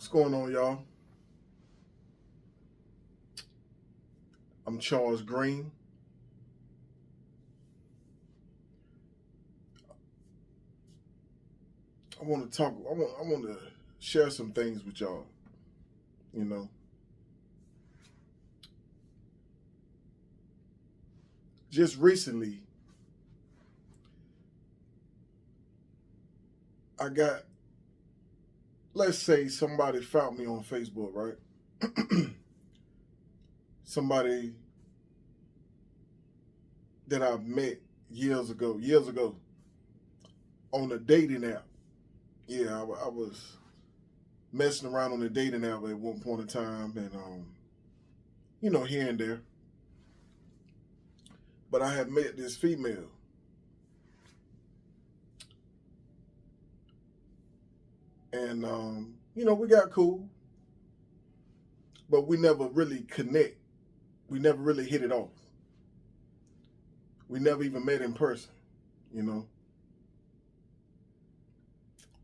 What's going on, y'all? I'm Charles Green. I want to share some things with y'all. You know, just recently, I got, let's say somebody found me on Facebook, right? Somebody that I've met years ago on a dating app. Yeah, I was messing around on a dating app at one point in time, and here and there. But I had met this female, and we got cool, but we never really connect. We never really hit it off. We never even met in person, you know.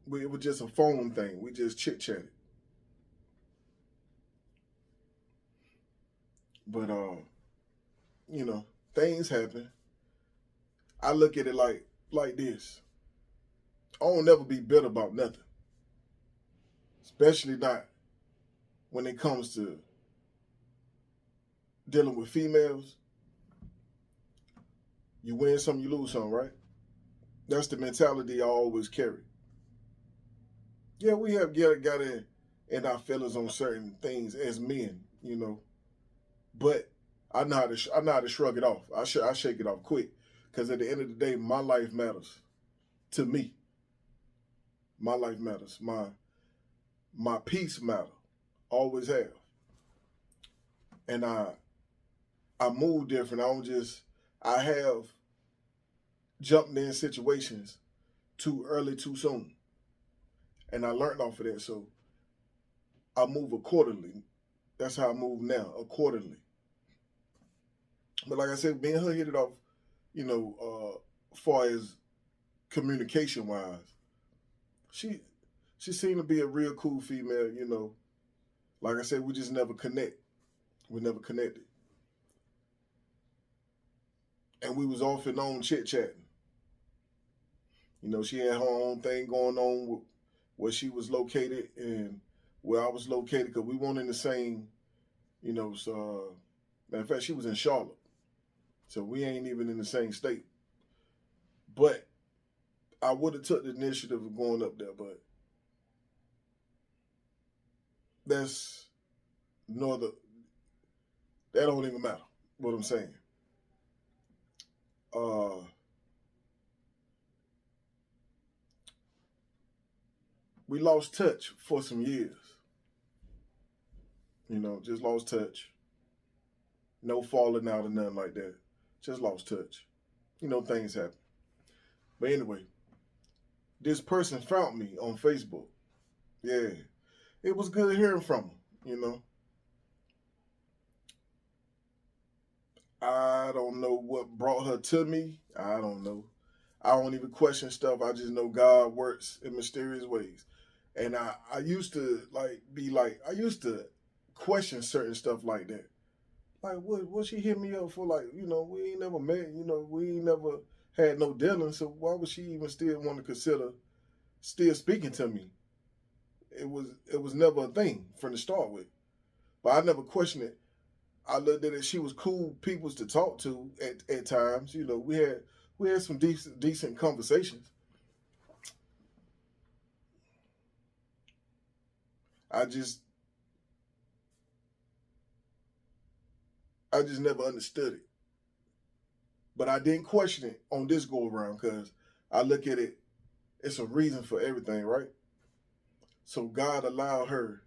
It was just a phone thing. We just chit chatted. But things happen. I look at it like this. I don't never be bitter about nothing. Especially not when it comes to dealing with females. You win some, you lose some, right? That's the mentality I always carry. Yeah, we have got in our feelings on certain things as men, but I know how to shrug it off. I shake it off quick, because at the end of the day, my life matters to me. My life matters. My peace matter. Always have. And I move different. I have jumped in situations too early, too soon. And I learned off of that, so I move accordingly. That's how I move now, accordingly. But like I said, me and her hit it off, far as communication wise. She seemed to be a real cool female, Like I said, we just never connect. We never connected. And we was off and on chit-chatting. She had her own thing going on with where she was located and where I was located, because we weren't in the same, matter of fact, she was in Charlotte. So we ain't even in the same state. But I would have took the initiative of going up there, but that don't even matter, what I'm saying. We lost touch for some years. Just lost touch. No falling out or nothing like that. Just lost touch. Things happen. But anyway, this person found me on Facebook. Yeah. It was good hearing from her, I don't know what brought her to me. I don't know. I don't even question stuff. I just know God works in mysterious ways. And I used to I used to question certain stuff like that. Like, what she hit me up for? Like, we ain't never met, we ain't never had no dealings, so why would she even still want to consider still speaking to me? It was never a thing from the start with. But I never questioned it. I looked at it, she was cool peoples to talk to at times. We had some decent conversations. I just never understood it. But I didn't question it on this go around, because I look at it, it's a reason for everything, right? So God allowed her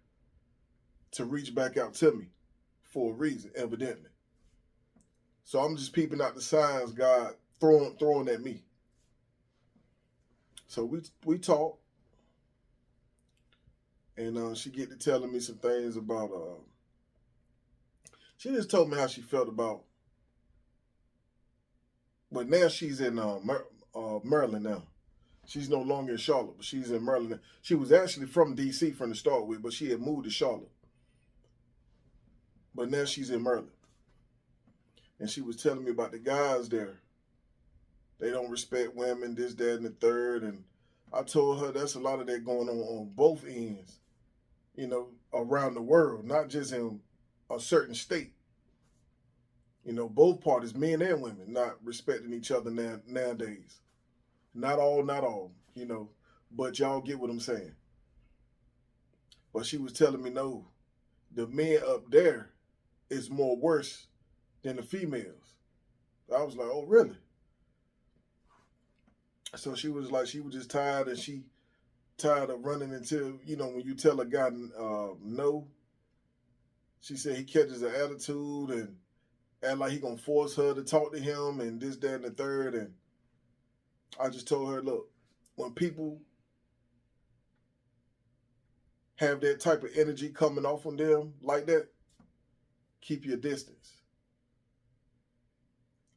to reach back out to me for a reason, evidently. So I'm just peeping out the signs God throwing at me. So we talk, and she get to telling me some things about. She just told me how she felt about. But now she's in Maryland now. She's no longer in Charlotte, but she's in Maryland. She was actually from D.C. from the start with, but she had moved to Charlotte. But now she's in Maryland. And she was telling me about the guys there. They don't respect women, this, that, and the third. And I told her that's a lot of that going on both ends, you know, around the world, not just in a certain state. You know, both parties, men and women, not respecting each other nowadays. Not all, you know, but y'all get what I'm saying. But she was telling me, no, the men up there is more worse than the females. I was like, oh, really? So she was like, she was just tired, and she tired of running until, you know, when you tell a guy no, she said he catches an attitude and act like he gonna force her to talk to him and this, that, and the third. And I just told her, look, when people have that type of energy coming off on them like that, keep your distance.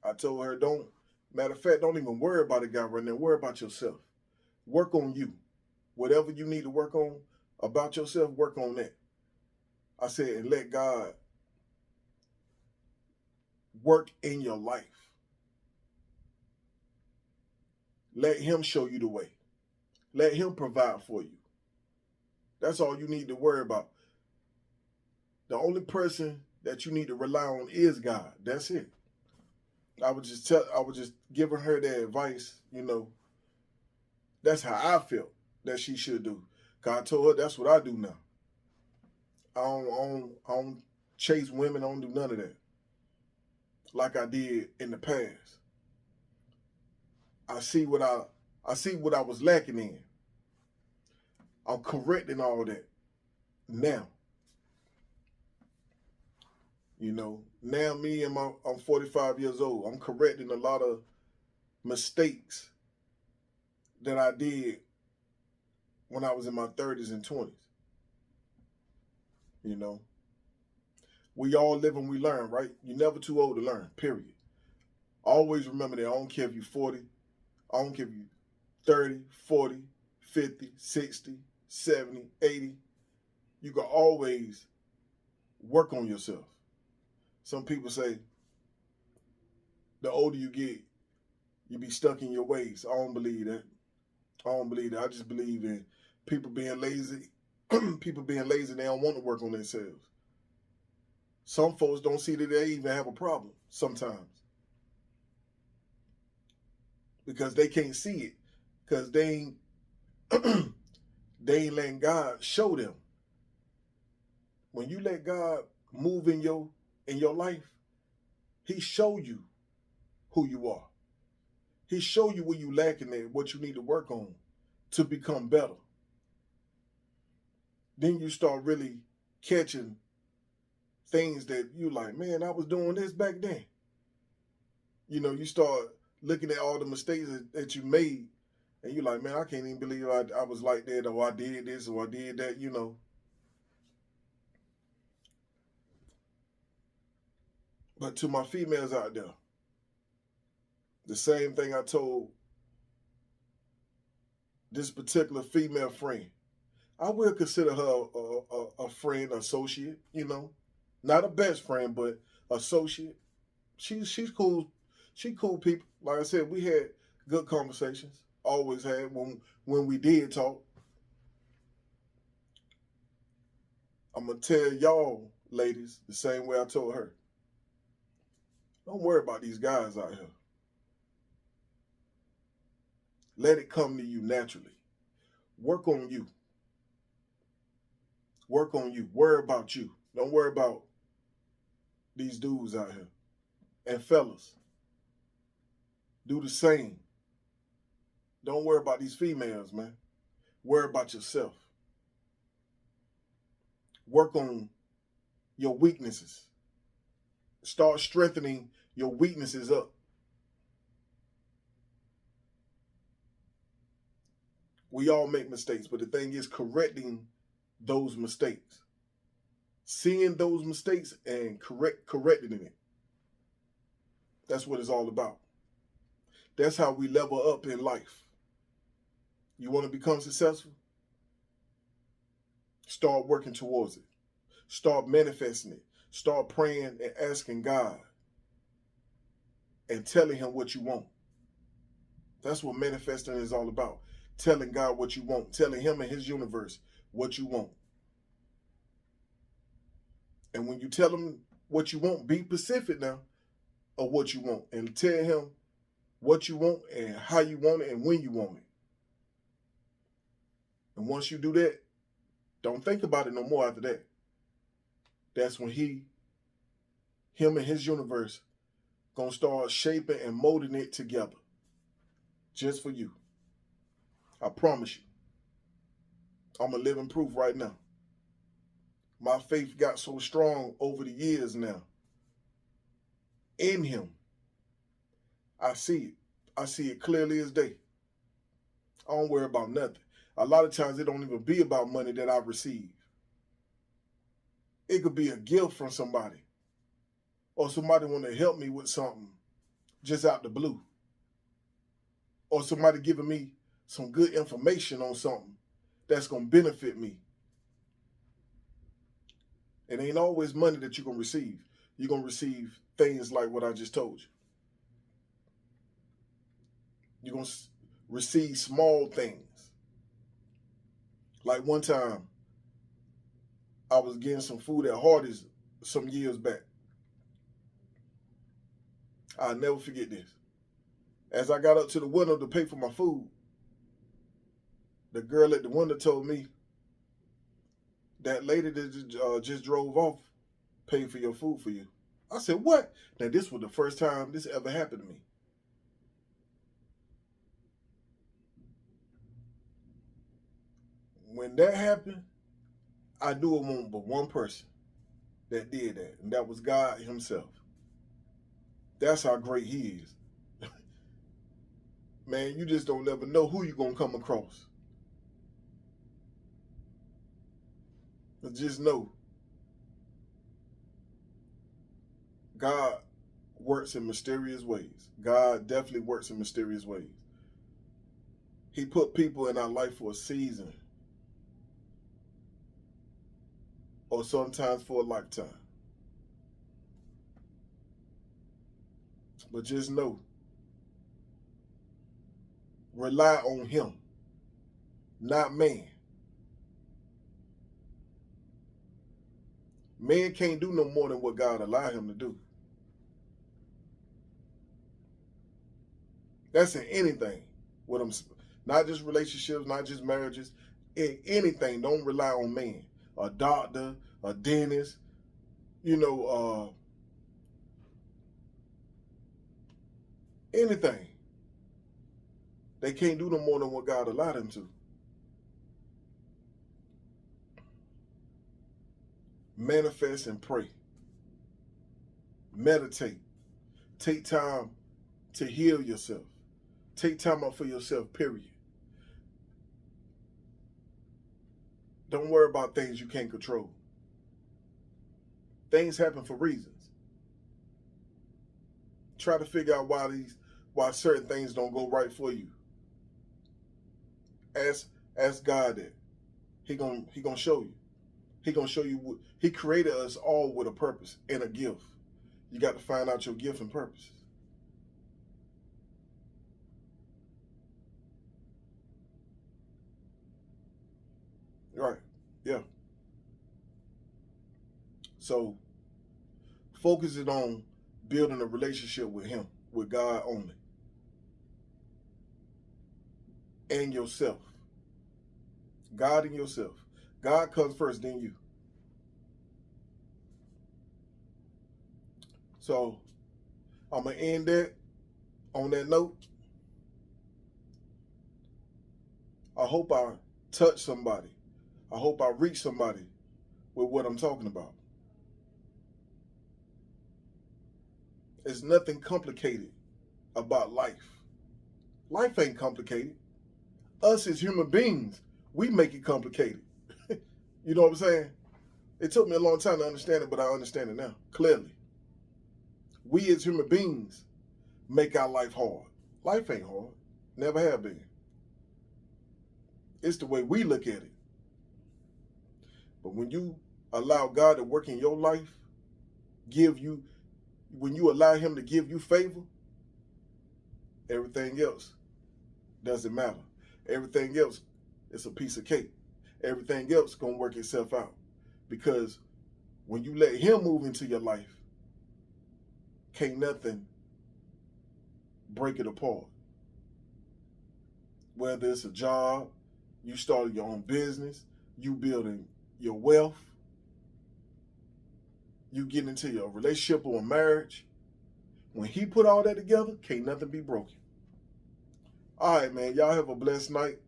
I told her, matter of fact, don't even worry about a guy right now. Worry about yourself. Work on you. Whatever you need to work on about yourself, work on that. I said, and let God work in your life. Let him show you the way. Let him provide for you. That's all you need to worry about. The only person that you need to rely on is God. That's it. I was just giving her that advice, you know. That's how I felt that she should do. God told her that's what I do now. I don't chase women. I don't do none of that like I did in the past. I see what I was lacking in. I'm correcting all that now. You know, now I'm 45 years old. I'm correcting a lot of mistakes that I did when I was in my 30s and 20s. You know, we all live and we learn, right? You're never too old to learn, period. Always remember that. I don't care if you're 40. I don't care if you're 30, 40, 50, 60, 70, 80. You can always work on yourself. Some people say the older you get, you be stuck in your ways. I don't believe that. I just believe in people being lazy. People being lazy, they don't want to work on themselves. Some folks don't see that they even have a problem sometimes because they can't see it, because they ain't letting God show them. When you let God move in your life, he show you who you are. He show you where you lacking at, what you need to work on to become better. Then you start really catching things that you like, man, I was doing this back then. You know, you start looking at all the mistakes that you made, and you're like, man, I can't even believe I was like that, or I did this, or I did that, you know. But to my females out there, the same thing I told this particular female friend. I will consider her a friend, associate, you know. Not a best friend, but associate. She's cool. She cool people. Like I said, we had good conversations. Always had when we did talk. I'm going to tell y'all, ladies, the same way I told her. Don't worry about these guys out here. Let it come to you naturally. Work on you. Work on you. Worry about you. Don't worry about these dudes out here. And fellas, do the same. Don't worry about these females, man. Worry about yourself. Work on your weaknesses. Start strengthening your weaknesses up. We all make mistakes, but the thing is correcting those mistakes. Seeing those mistakes and correcting it. That's what it's all about. That's how we level up in life. You want to become successful? Start working towards it. Start manifesting it. Start praying and asking God and telling him what you want. That's what manifesting is all about. Telling God what you want. Telling him and his universe what you want. And when you tell him what you want, be specific now of what you want. And tell him what you want and how you want it and when you want it. And once you do that, don't think about it no more after that. That's when him and his universe gonna start shaping and molding it together. Just for you. I promise you. I'm a living proof right now. My faith got so strong over the years now. In him. I see it. I see it clearly as day. I don't worry about nothing. A lot of times it don't even be about money that I receive. It could be a gift from somebody. Or somebody want to help me with something just out the blue. Or somebody giving me some good information on something that's going to benefit me. It ain't always money that you're going to receive. You're going to receive things like what I just told you. You're going to receive small things. Like one time, I was getting some food at Hardee's some years back. I'll never forget this. As I got up to the window to pay for my food, the girl at the window told me, that lady that just drove off paid for your food for you. I said, what? Now, this was the first time this ever happened to me. When that happened, I knew it wasn't but one person that did that, and that was God himself. That's how great he is. Man, you just don't never know who you're going to come across. But just know, God works in mysterious ways. God definitely works in mysterious ways. He put people in our life for a season. Or sometimes for a lifetime. But just know, rely on him, not man. Man can't do no more than what God allowed him to do. That's in anything. With them, not just relationships, not just marriages. In anything, don't rely on man. A doctor, a dentist, anything. They can't do no more than what God allowed them to. Manifest and pray. Meditate. Take time to heal yourself. Take time out for yourself, period. Don't worry about things you can't control. Things happen for reasons. Try to figure out why certain things don't go right for you. Ask God that. He gonna show you. He gonna show you what he created us all with a purpose and a gift. You got to find out your gift and purposes. Right. Yeah. So focus it on building a relationship with him, with God only. And yourself. God and yourself. God comes first, then you. So I'm going to end that on that note. I hope I touch somebody. I hope I reach somebody with what I'm talking about. There's nothing complicated about life. Life ain't complicated. Us as human beings, we make it complicated. You know what I'm saying? It took me a long time to understand it, but I understand it now, clearly. We as human beings make our life hard. Life ain't hard. Never have been. It's the way we look at it. But when you allow God to work in your life, when you allow him to give you favor, everything else doesn't matter. Everything else is a piece of cake. Everything else gonna work itself out. Because when you let him move into your life, can't nothing break it apart. Whether it's a job, you started your own business, you building your wealth, you get into your relationship or a marriage, when he put all that together, can't nothing be broken. All right, man, y'all have a blessed night.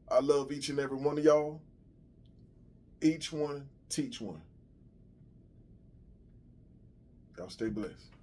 I love each and every one of y'all. Each one, teach one. Y'all stay blessed.